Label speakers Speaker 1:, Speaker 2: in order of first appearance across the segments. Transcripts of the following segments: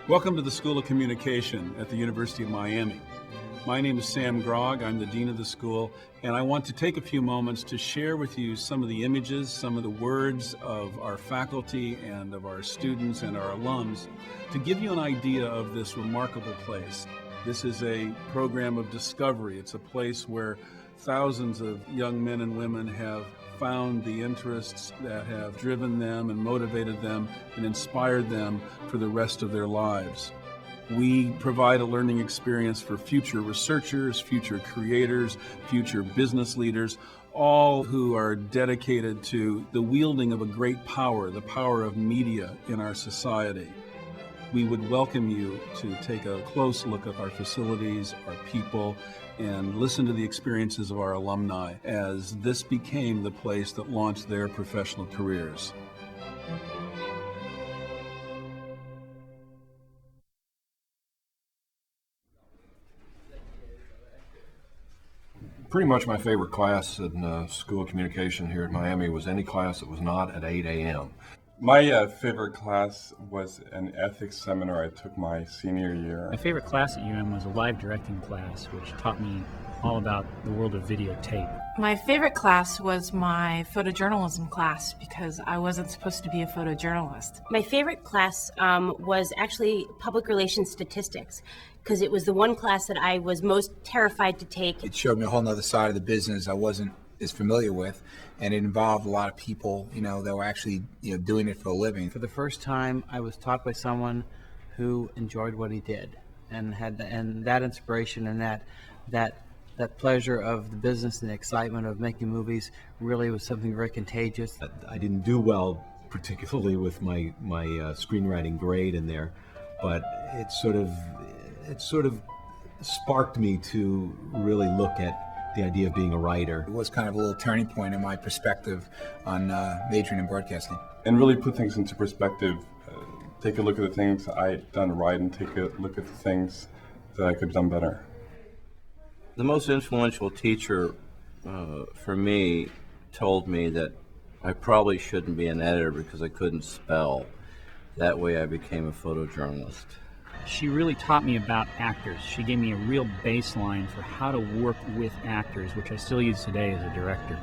Speaker 1: Welcome to the School of Communication at the University of Miami. My name is Sam Grogg. I'm the Dean of the school, and I want to take a few moments to share with you some of the images, some of the words of our faculty and of our students and our alums to give you an idea of this remarkable place. This is a program of discovery. It's a place where thousands of young men and women have found the interests that have driven them and motivated them and inspired them for the rest of their lives. We provide a learning experience for future researchers, future creators, future business leaders, all who are dedicated to the wielding of a great power, the power of media in our society. We would welcome you to take a close look at our facilities, our people, and listen to the experiences of our alumni as this became the place that launched their professional careers.
Speaker 2: Pretty much my favorite class in School of Communication here at Miami was any class that was not at 8 a.m.
Speaker 3: My favorite class was an ethics seminar I took my senior year.
Speaker 4: My favorite class at UM was a live directing class, which taught me all about the world of videotape.
Speaker 5: My favorite class was my photojournalism class because I wasn't supposed to be a photojournalist.
Speaker 6: My favorite class was actually public relations statistics because it was the one class that I was most terrified to take.
Speaker 7: It showed me a whole nother side of the business I wasn't as familiar with, and it involved a lot of people, that were actually, doing it for a living.
Speaker 8: For the first time, I was taught by someone who enjoyed what he did, and that inspiration and that pleasure of the business and the excitement of making movies really was something very contagious.
Speaker 9: I didn't do well, particularly with my screenwriting grade in there, but it sort of sparked me to really look at the idea of being a writer.
Speaker 7: It was kind of a little turning point in my perspective on majoring in broadcasting.
Speaker 3: And really put things into perspective. Take a look at the things I'd done right and take a look at the things that I could have done better.
Speaker 10: The most influential teacher for me told me that I probably shouldn't be an editor because I couldn't spell. That way I became a photojournalist.
Speaker 4: She really taught me about actors. She gave me a real baseline for how to work with actors, which I still use today as a director.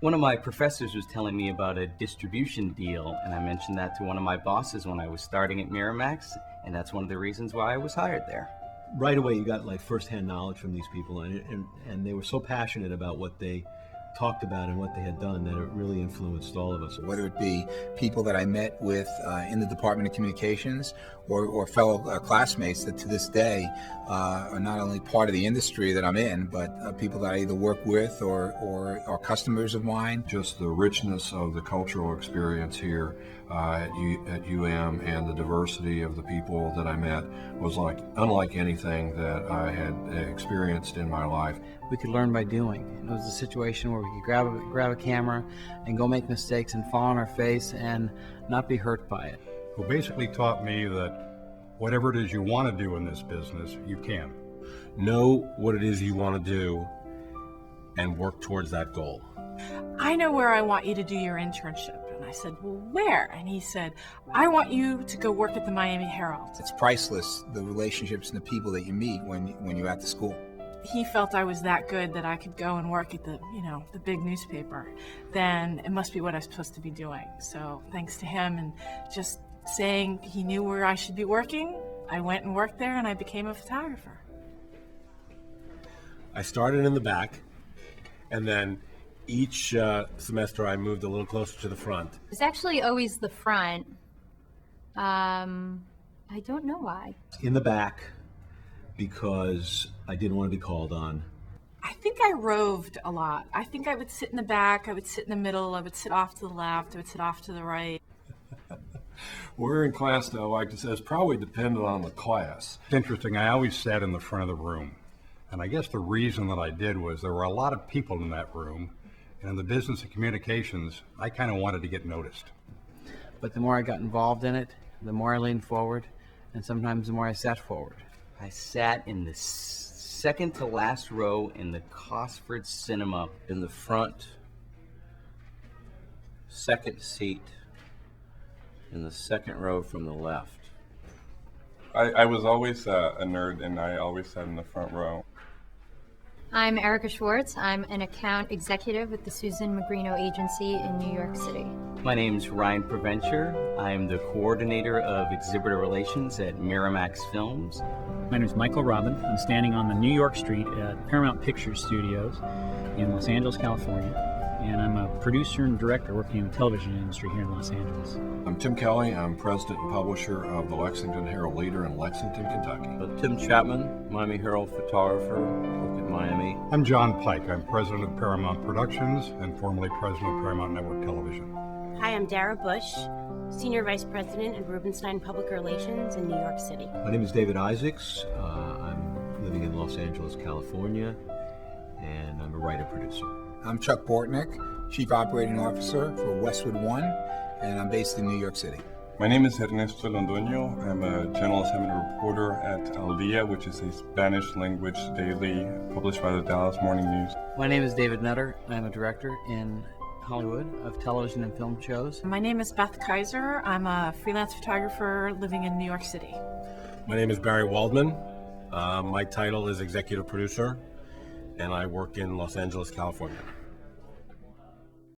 Speaker 11: One of my professors was telling me about a distribution deal, and I mentioned that to one of my bosses when I was starting at Miramax, and that's one of the reasons why I was hired there.
Speaker 9: Right away, you got like firsthand knowledge from these people, and they were so passionate about what they talked about and what they had done that it really influenced all of us.
Speaker 7: Whether it be people that I met with in the Department of Communications or fellow classmates that to this day are not only part of the industry that I'm in, but people that I either work with or are customers of mine.
Speaker 2: Just the richness of the cultural experience here at UM and the diversity of the people that I met was unlike anything that I had experienced in my life.
Speaker 8: We could learn by doing. It was a situation where we could grab a camera and go make mistakes and fall on our face and not be hurt by it.
Speaker 12: Who basically taught me that whatever it is you want to do in this business, you can.
Speaker 9: Know what it is you want to do and work towards that goal.
Speaker 5: I know where I want you to do your internship. And I said, well, where? And he said, I want you to go work at the Miami Herald.
Speaker 7: It's priceless, the relationships and the people that you meet when you're at the school.
Speaker 5: He felt I was that good that I could go and work at the big newspaper. Then it must be what I'm supposed to be doing. So thanks to him and just saying he knew where I should be working, I went and worked there and I became a photographer.
Speaker 9: I started in the back, and then each semester I moved a little closer to the front.
Speaker 13: It's actually always the front. I don't know why.
Speaker 9: In the back, because I didn't want to be called on.
Speaker 5: I think I roved a lot. I think I would sit in the back, I would sit in the middle, I would sit off to the left, I would sit off to the right.
Speaker 2: Where in class, though, like I said, it's probably dependent on the class.
Speaker 12: It's interesting, I always sat in the front of the room. And I guess the reason that I did was there were a lot of people in that room. And in the business of communications, I kind of wanted to get noticed.
Speaker 8: But the more I got involved in it, the more I leaned forward, and sometimes the more I sat forward.
Speaker 11: I sat in the second to last row in the Cosford Cinema.
Speaker 10: In the front, second seat, in the second row from the left.
Speaker 3: I was always a nerd, and I always sat in the front row.
Speaker 13: I'm Erica Schwartz. I'm an account executive with the Susan Magrino Agency in New York City.
Speaker 11: My name's Ryan Preventure. I'm the coordinator of exhibitor relations at Miramax Films.
Speaker 4: My name is Michael Robin. I'm standing on the New York street at Paramount Pictures Studios in Los Angeles, California. And I'm a producer and director working in the television industry here in Los Angeles.
Speaker 2: I'm Tim Kelly. I'm president and publisher of the Lexington Herald Leader in Lexington, Kentucky.
Speaker 10: Tim Chapman, Miami Herald photographer, work at Miami.
Speaker 12: I'm John Pike. I'm president of Paramount Productions and formerly president of Paramount Network Television.
Speaker 6: Hi, I'm Dara Bush, senior vice president at Rubenstein Public Relations in New York City.
Speaker 9: My name is David Isaacs. I'm living in Los Angeles, California, and I'm a writer-producer.
Speaker 7: I'm Chuck Bortnick, Chief Operating Officer for Westwood One, and I'm based in New York City.
Speaker 3: My name is Ernesto Londoño. I'm a general assignment reporter at Al Dia, which is a Spanish language daily published by the Dallas Morning News.
Speaker 8: My name is David Nutter. I'm a director in Hollywood of television and film shows.
Speaker 5: My name is Beth Kaiser. I'm a freelance photographer living in New York City.
Speaker 14: My name is Barry Waldman. My title is executive producer, and I work in Los Angeles, California.